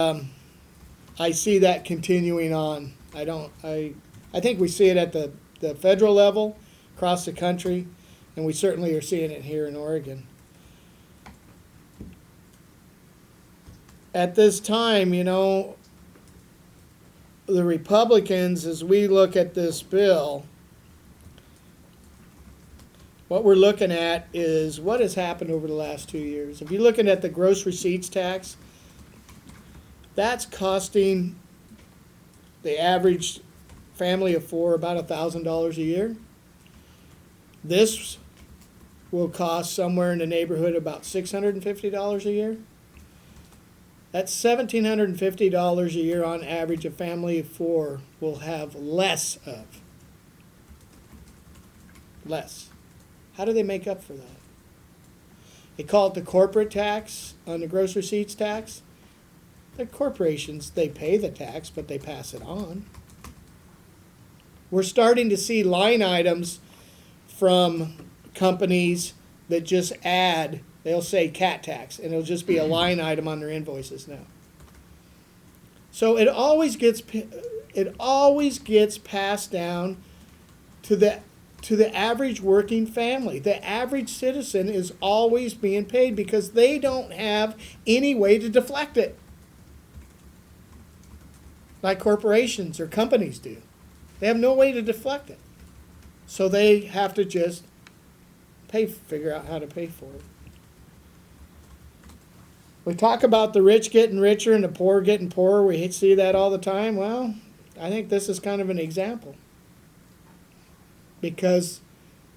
I see that continuing on. I think we see it at the federal level, across the country, and we certainly are seeing it here in Oregon. At this time, the Republicans, as we look at this bill, what we're looking at is what has happened over the last 2 years. If you're looking at the gross receipts tax, that's costing the average family of four about $1,000 a year. This will cost somewhere in the neighborhood about $650 a year. That's $1,750 a year on average a family of four will have less of. Less. How do they make up for that? They call it the corporate tax on the gross receipts tax. The corporations, they pay the tax, but they pass it on. We're starting to see line items from companies that just add, they'll say cat tax, and it'll just be a line item on their invoices now. So it always gets passed down to the average working family. The average citizen is always being paid because they don't have any way to deflect it, like corporations or companies do. They have no way to deflect it. So they have to just figure out how to pay for it. We talk about the rich getting richer and the poor getting poorer. We see that all the time. Well, I think this is kind of an example. Because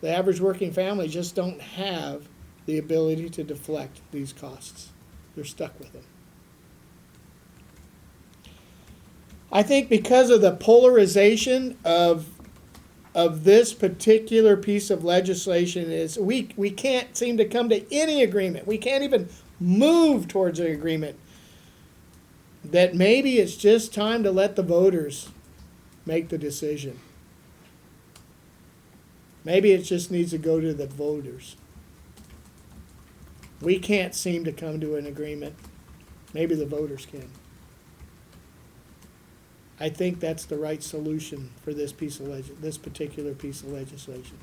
the average working family just don't have the ability to deflect these costs. They're stuck with them. I think because of the polarization of this particular piece of legislation is we can't seem to come to any agreement. We can't even move towards an agreement. That maybe it's just time to let the voters make the decision. Maybe it just needs to go to the voters. We can't seem to come to an agreement. Maybe the voters can. I think that's the right solution for this particular piece of legislation.